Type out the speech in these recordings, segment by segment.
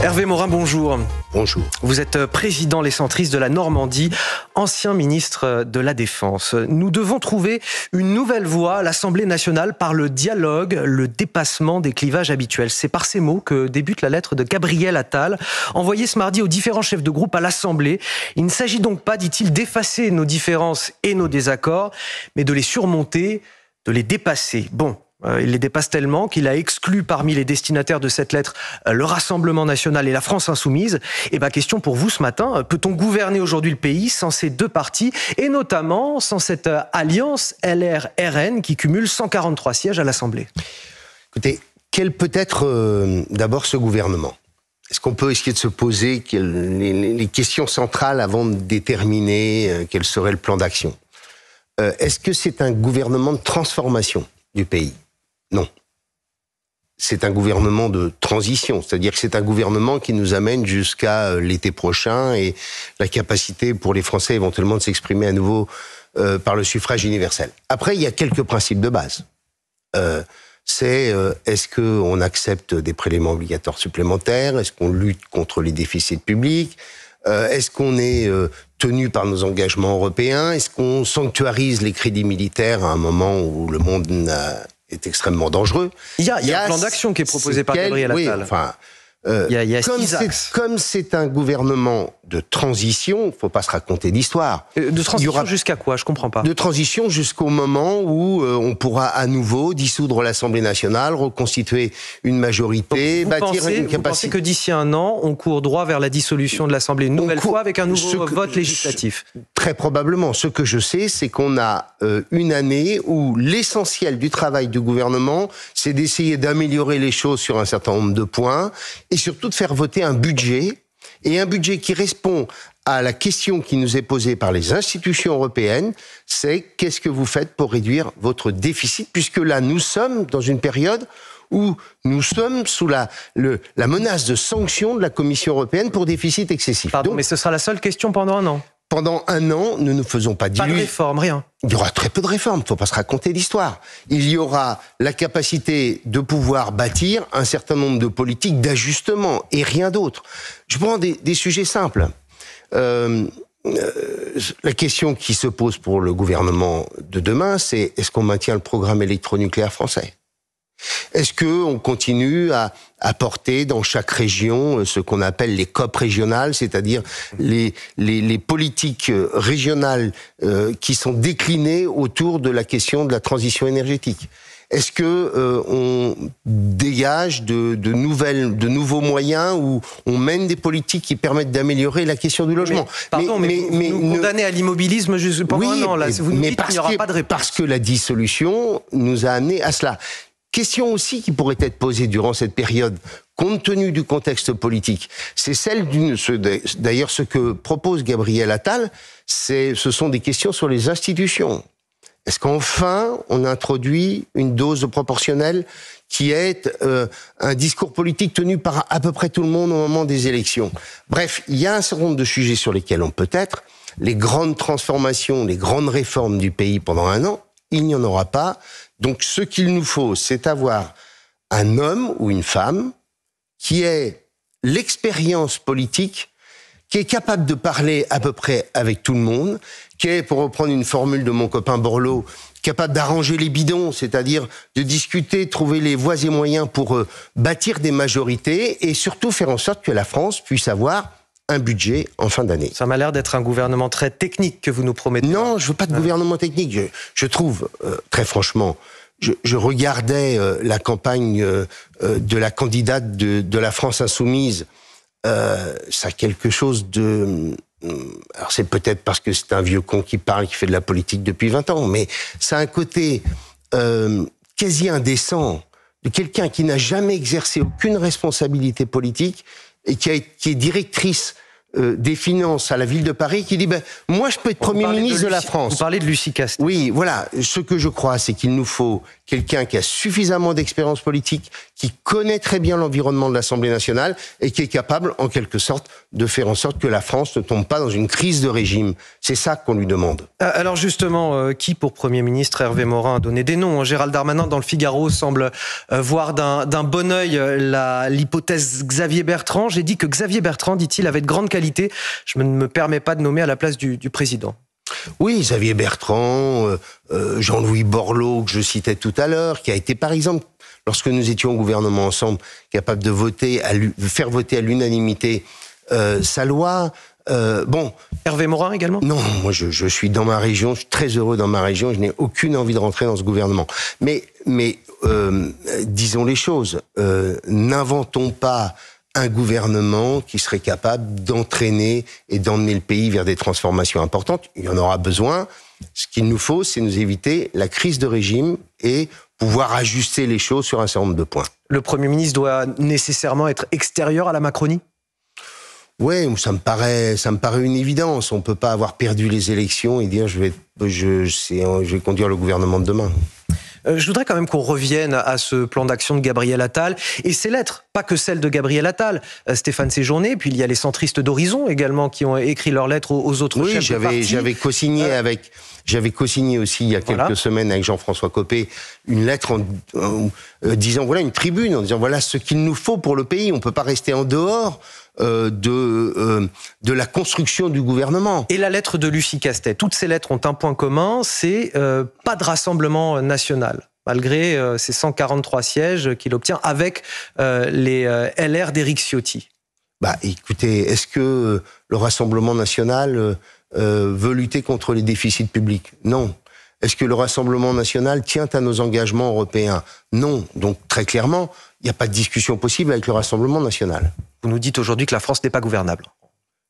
Hervé Morin, bonjour. Bonjour. Vous êtes président Les Centristes de la Normandie, ancien ministre de la Défense. Nous devons trouver une nouvelle voie à l'Assemblée nationale par le dialogue, le dépassement des clivages habituels. C'est par ces mots que débute la lettre de Gabriel Attal, envoyée ce mardi aux différents chefs de groupe à l'Assemblée. Il ne s'agit donc pas, dit-il, d'effacer nos différences et nos désaccords, mais de les surmonter, de les dépasser. Bon. Il les dépasse tellement qu'il a exclu parmi les destinataires de cette lettre le Rassemblement national et la France insoumise. Et question pour vous ce matin, peut-on gouverner aujourd'hui le pays sans ces deux partis et notamment sans cette alliance LR-RN qui cumule 143 sièges à l'Assemblée? Écoutez, quel peut être d'abord ce gouvernement? Est-ce qu'on peut essayer de se poser les questions centrales avant de déterminer quel serait le plan d'action? Est-ce que c'est un gouvernement de transformation du pays? Non. C'est un gouvernement de transition, c'est-à-dire que c'est un gouvernement qui nous amène jusqu'à l'été prochain et la capacité pour les Français éventuellement de s'exprimer à nouveau par le suffrage universel. Après, il y a quelques principes de base. Est-ce qu'on accepte des prélèvements obligatoires supplémentaires? Est-ce qu'on lutte contre les déficits publics? Est-ce qu'on est tenu par nos engagements européens? Est-ce qu'on sanctuarise les crédits militaires à un moment où le monde est extrêmement dangereux? Il y a un plan d'action qui est proposé par Gabriel Attal. Oui, enfin, il y a comme c'est un gouvernement de transition, il ne faut pas se raconter d'histoire. De transition jusqu'à quoi? Je ne comprends pas. De transition jusqu'au moment où on pourra à nouveau dissoudre l'Assemblée nationale, reconstituer une majorité, bâtir une capacité. Vous pensez que d'ici un an, on court droit vers la dissolution de l'Assemblée une nouvelle fois avec un nouveau vote législatif? Très probablement. Ce que je sais, c'est qu'on a une année où l'essentiel du travail du gouvernement, c'est d'essayer d'améliorer les choses sur un certain nombre de points et surtout de faire voter un budget, et un budget qui répond à la question qui nous est posée par les institutions européennes, c'est qu'est-ce que vous faites pour réduire votre déficit, puisque là, nous sommes dans une période où nous sommes sous la menace de sanctions de la Commission européenne pour déficit excessif. Pardon, donc, mais ce sera la seule question pendant un an? Pendant un an, nous ne faisons pas Pas de réforme, rien. Il y aura très peu de réformes, il ne faut pas se raconter l'histoire. Il y aura la capacité de pouvoir bâtir un certain nombre de politiques d'ajustement et rien d'autre. Je prends des sujets simples. La question qui se pose pour le gouvernement de demain, c'est est-ce qu'on maintient le programme électronucléaire français? Est-ce qu'on continue à apporter dans chaque région ce qu'on appelle les COP régionales, c'est-à-dire les politiques régionales qui sont déclinées autour de la question de la transition énergétique? Est-ce que on dégage de nouveaux moyens ou on mène des politiques qui permettent d'améliorer la question du logement? Mais vous condamnez à l'immobilisme juste pendant un an, là. Vous nous dites qu'il n'y aura pas de réponse. Parce que la dissolution nous a amené à cela. Question aussi qui pourrait être posée durant cette période, compte tenu du contexte politique, c'est celle d'ailleurs ce que propose Gabriel Attal, ce sont des questions sur les institutions. Est-ce qu'enfin on introduit une dose de proportionnelle qui est un discours politique tenu par à peu près tout le monde au moment des élections? Bref, il y a un certain nombre de sujets sur lesquels on peut être. Les grandes transformations, les grandes réformes du pays pendant un an, il n'y en aura pas. Donc ce qu'il nous faut, c'est avoir un homme ou une femme qui ait l'expérience politique, qui est capable de parler à peu près avec tout le monde, qui est, pour reprendre une formule de mon copain Borloo, capable d'arranger les bidons, c'est-à-dire de discuter, trouver les voies et moyens pour bâtir des majorités et surtout faire en sorte que la France puisse avoir un budget en fin d'année. Ça m'a l'air d'être un gouvernement très technique que vous nous promettez. Non, je veux pas de gouvernement technique. Je trouve, très franchement, je regardais la campagne de la candidate de la France insoumise. Ça a quelque chose de... Alors c'est peut-être parce que c'est un vieux con qui parle, qui fait de la politique depuis 20 ans, mais ça a un côté quasi indécent de quelqu'un qui n'a jamais exercé aucune responsabilité politique et qui est directrice des Finances à la ville de Paris qui dit moi je peux être Premier ministre de la France. Vous parlez de Lucie Castet. Oui, voilà. Ce que je crois, c'est qu'il nous faut quelqu'un qui a suffisamment d'expérience politique, qui connaît très bien l'environnement de l'Assemblée nationale et qui est capable, en quelque sorte, de faire en sorte que la France ne tombe pas dans une crise de régime. C'est ça qu'on lui demande. Alors justement, qui pour Premier ministre? Hervé Morin a donné des noms. Gérald Darmanin, dans le Figaro, semble voir d'un bon œil l'hypothèse Xavier Bertrand. J'ai dit que Xavier Bertrand, dit-il, avait de grandes qualités. Je ne me permets pas de nommer à la place du président. Oui, Xavier Bertrand, Jean-Louis Borloo, que je citais tout à l'heure, qui a été, par exemple, lorsque nous étions au gouvernement ensemble, capable de faire voter à l'unanimité sa loi. Hervé Morin également? Non, moi je suis dans ma région, je suis très heureux dans ma région, je n'ai aucune envie de rentrer dans ce gouvernement. Mais disons les choses, n'inventons pas un gouvernement qui serait capable d'entraîner et d'emmener le pays vers des transformations importantes. Il y en aura besoin. Ce qu'il nous faut, c'est nous éviter la crise de régime et pouvoir ajuster les choses sur un certain nombre de points. Le Premier ministre doit nécessairement être extérieur à la Macronie? Oui, ça me paraît une évidence. On ne peut pas avoir perdu les élections et dire je vais conduire le gouvernement de demain. Je voudrais quand même qu'on revienne à ce plan d'action de Gabriel Attal et ses lettres, pas que celles de Gabriel Attal, Stéphane Séjourné, puis il y a les centristes d'Horizon également qui ont écrit leurs lettres aux autres chefs de parti. J'avais co-signé aussi il y a quelques semaines avec Jean-François Copé une lettre en disant voilà une tribune en disant voilà ce qu'il nous faut pour le pays. On peut pas rester en dehors de la construction du gouvernement. Et la lettre de Lucie Castet, toutes ces lettres ont un point commun, c'est pas de rassemblement national, malgré ces 143 sièges qu'il obtient avec les LR d'Éric Ciotti. Écoutez, est-ce que le Rassemblement national veut lutter contre les déficits publics? Non. Est-ce que le Rassemblement national tient à nos engagements européens? Non. Donc très clairement, il n'y a pas de discussion possible avec le Rassemblement national. Vous nous dites aujourd'hui que la France n'est pas gouvernable.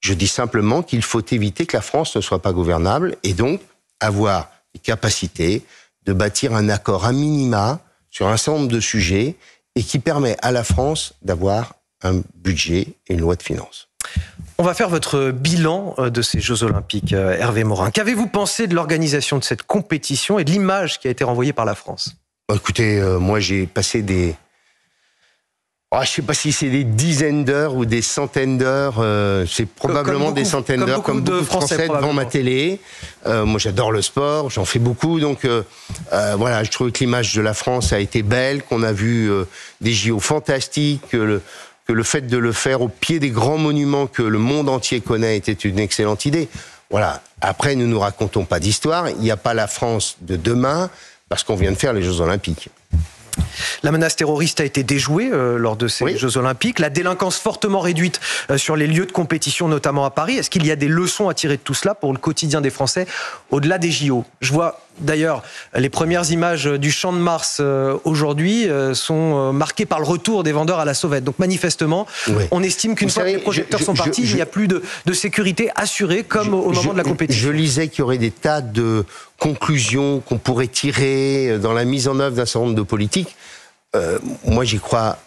Je dis simplement qu'il faut éviter que la France ne soit pas gouvernable et donc avoir les capacités de bâtir un accord à minima sur un certain nombre de sujets et qui permet à la France d'avoir un budget et une loi de finances. On va faire votre bilan de ces Jeux Olympiques, Hervé Morin. Qu'avez-vous pensé de l'organisation de cette compétition et de l'image qui a été renvoyée par la France? Écoutez, moi j'ai passé des... je ne sais pas si c'est des dizaines d'heures ou des centaines d'heures, c'est probablement des centaines d'heures, comme beaucoup de Français devant ma télé. Moi j'adore le sport, j'en fais beaucoup, donc voilà, je trouve que l'image de la France a été belle, qu'on a vu des JO fantastiques, que le fait de le faire au pied des grands monuments que le monde entier connaît était une excellente idée. Voilà. Après, nous ne nous racontons pas d'histoire. Il n'y a pas la France de demain parce qu'on vient de faire les Jeux Olympiques. La menace terroriste a été déjouée lors de ces Jeux Olympiques. La délinquance fortement réduite sur les lieux de compétition, notamment à Paris. Est-ce qu'il y a des leçons à tirer de tout cela pour le quotidien des Français au-delà des JO? Je vois d'ailleurs les premières images du Champ de Mars aujourd'hui sont marquées par le retour des vendeurs à la sauvette. Donc manifestement, on estime qu'une fois que les projecteurs sont partis, il n'y a plus de sécurité assurée comme au moment de la compétition. Je lisais qu'il y aurait des tas de conclusions qu'on pourrait tirer dans la mise en œuvre d'un certain nombre de politiques. Moi, j'y crois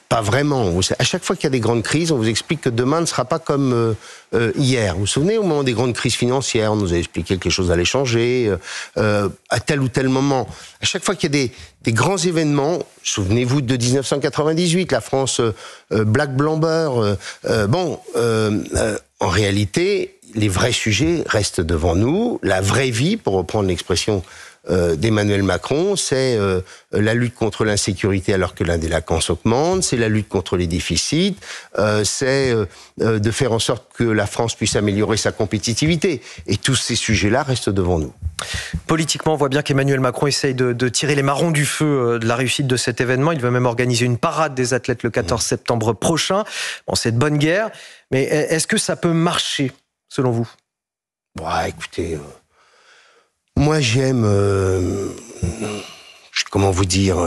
pas vraiment. À chaque fois qu'il y a des grandes crises, on vous explique que demain ne sera pas comme hier. Vous vous souvenez, au moment des grandes crises financières, on nous a expliqué que les choses allaient changer à tel ou tel moment. À chaque fois qu'il y a des grands événements, souvenez-vous de 1998, la France Black Blamber. En réalité, les vrais sujets restent devant nous. La vraie vie, pour reprendre l'expression d'Emmanuel Macron, c'est la lutte contre l'insécurité alors que la délinquance augmente, c'est la lutte contre les déficits, c'est de faire en sorte que la France puisse améliorer sa compétitivité. Et tous ces sujets-là restent devant nous. Politiquement, on voit bien qu'Emmanuel Macron essaye de tirer les marrons du feu de la réussite de cet événement. Il veut même organiser une parade des athlètes le 14 septembre prochain. Bon, c'est de bonne guerre, mais est-ce que ça peut marcher, selon vous? Écoutez... Moi, j'aime, comment vous dire,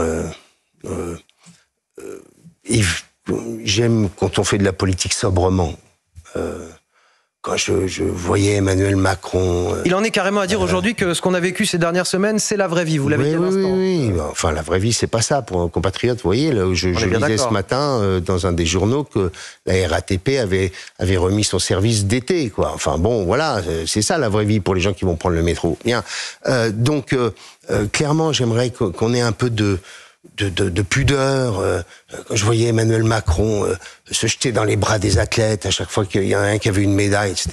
j'aime quand on fait de la politique sobrement. Quand je voyais Emmanuel Macron. Il en est carrément à dire aujourd'hui que ce qu'on a vécu ces dernières semaines, c'est la vraie vie. Vous l'avez dit à l'instant. Oui. Enfin, la vraie vie, c'est pas ça pour un compatriote. Vous voyez, là, je lisais ce matin dans un des journaux que la RATP avait remis son service d'été, quoi. Enfin bon, voilà, c'est ça la vraie vie pour les gens qui vont prendre le métro. Bien. Donc, clairement, j'aimerais qu'on ait un peu de pudeur. Quand je voyais Emmanuel Macron se jeter dans les bras des athlètes à chaque fois qu'il y en a un qui avait une médaille, etc.,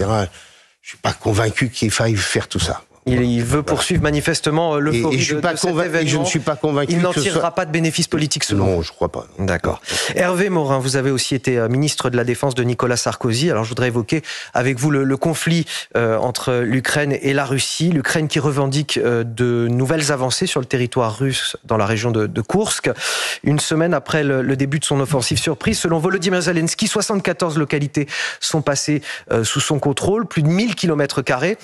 je suis pas convaincu qu'il faille faire tout ça. Il veut poursuivre manifestement l'euphorie de cet événement. Je ne suis pas convaincu. Il n'en tirera pas de bénéfice politique selon vous. Non, je crois pas. D'accord. Hervé Morin, vous avez aussi été ministre de la Défense de Nicolas Sarkozy. Alors je voudrais évoquer avec vous le conflit entre l'Ukraine et la Russie. L'Ukraine qui revendique de nouvelles avancées sur le territoire russe dans la région de Koursk. Une semaine après le début de son offensive surprise, selon Volodymyr Zelensky, 74 localités sont passées sous son contrôle, plus de 1000 km².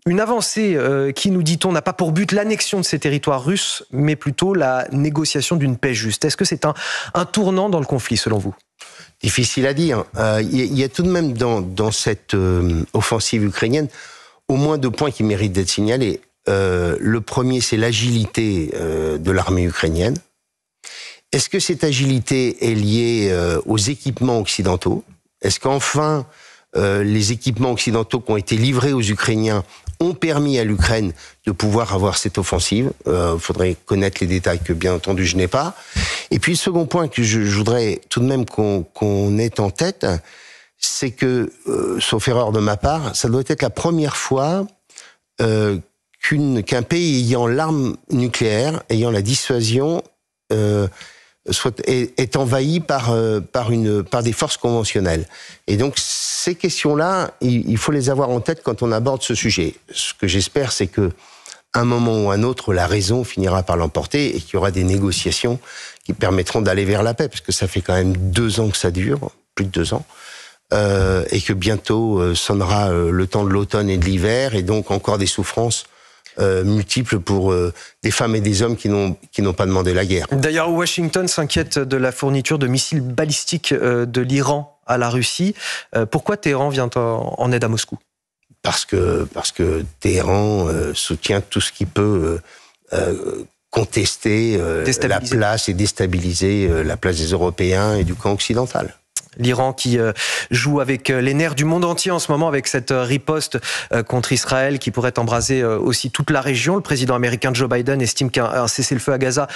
Une avancée qui, nous dit-on, n'a pas pour but l'annexion de ces territoires russes, mais plutôt la négociation d'une paix juste. Est-ce que c'est un tournant dans le conflit, selon vous ? Difficile à dire. Il y a tout de même dans cette offensive ukrainienne au moins 2 points qui méritent d'être signalés. Le premier, c'est l'agilité de l'armée ukrainienne. Est-ce que cette agilité est liée aux équipements occidentaux ? Est-ce qu'enfin, les équipements occidentaux qui ont été livrés aux Ukrainiens ont permis à l'Ukraine de pouvoir avoir cette offensive? Faudrait connaître les détails que, bien entendu, je n'ai pas. Et puis, le second point que je voudrais tout de même qu'on ait en tête, c'est que, sauf erreur de ma part, ça doit être la première fois qu'un pays ayant l'arme nucléaire, ayant la dissuasion, est envahi par des forces conventionnelles. Et donc, ces questions-là, il faut les avoir en tête quand on aborde ce sujet. Ce que j'espère, c'est que, un moment ou un autre, la raison finira par l'emporter et qu'il y aura des négociations qui permettront d'aller vers la paix, parce que ça fait quand même 2 ans que ça dure, plus de 2 ans, et que bientôt sonnera le temps de l'automne et de l'hiver, et donc encore des souffrances multiples pour des femmes et des hommes qui n'ont pas demandé la guerre. D'ailleurs, Washington s'inquiète de la fourniture de missiles balistiques de l'Iran à la Russie. Pourquoi Téhéran vient en aide à Moscou ? Parce que Téhéran soutient tout ce qui peut contester la place et déstabiliser la place des Européens et du camp occidental. L'Iran qui joue avec les nerfs du monde entier en ce moment avec cette riposte contre Israël qui pourrait embraser aussi toute la région. Le président américain Joe Biden estime qu'un cessez-le-feu à Gaza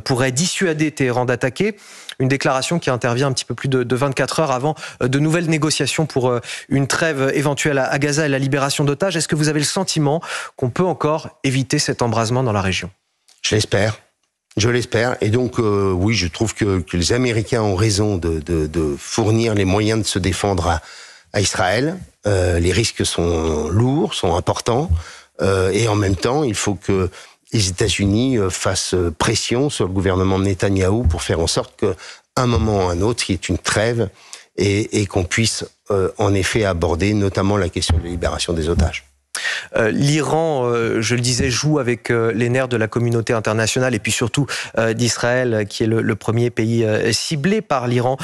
pourrait dissuader Téhéran d'attaquer. Une déclaration qui intervient un petit peu plus de 24 heures avant de nouvelles négociations pour une trêve éventuelle à Gaza et la libération d'otages. Est-ce que vous avez le sentiment qu'on peut encore éviter cet embrasement dans la région ? Je l'espère. Je l'espère. Et donc, oui, je trouve que les Américains ont raison de fournir les moyens de se défendre à Israël. Les risques sont lourds, sont importants. Et en même temps, il faut que les États-Unis fassent pression sur le gouvernement de Netanyahou pour faire en sorte qu'à un moment ou un autre, il y ait une trêve et qu'on puisse en effet aborder notamment la question de la libération des otages. L'Iran, je le disais, joue avec les nerfs de la communauté internationale et puis surtout d'Israël, qui est le premier pays ciblé par l'Iran.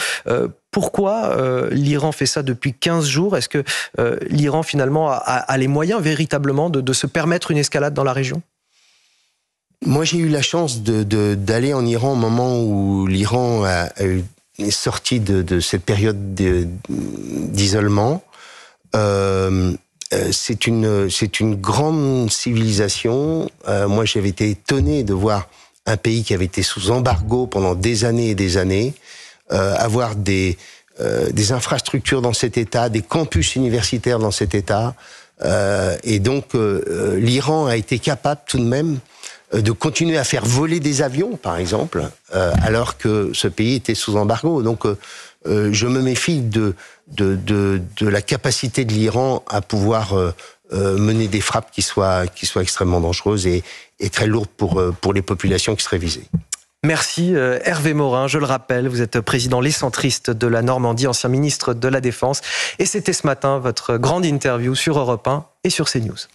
Pourquoi l'Iran fait ça depuis 15 jours ? Est-ce que l'Iran, finalement, a les moyens véritablement de se permettre une escalade dans la région ? Moi, j'ai eu la chance d'aller en Iran au moment où l'Iran est sorti de cette période d'isolement. C'est une grande civilisation. Moi, j'avais été étonné de voir un pays qui avait été sous embargo pendant des années et des années, avoir des infrastructures dans cet état, des campus universitaires dans cet état. Et donc, l'Iran a été capable tout de même de continuer à faire voler des avions, par exemple, alors que ce pays était sous embargo. Donc, je me méfie de la capacité de l'Iran à pouvoir mener des frappes qui soient extrêmement dangereuses et très lourdes pour les populations qui seraient visées. Merci Hervé Morin, je le rappelle, vous êtes président Les Centristes de la Normandie, ancien ministre de la Défense, et c'était ce matin votre grande interview sur Europe 1 et sur CNews.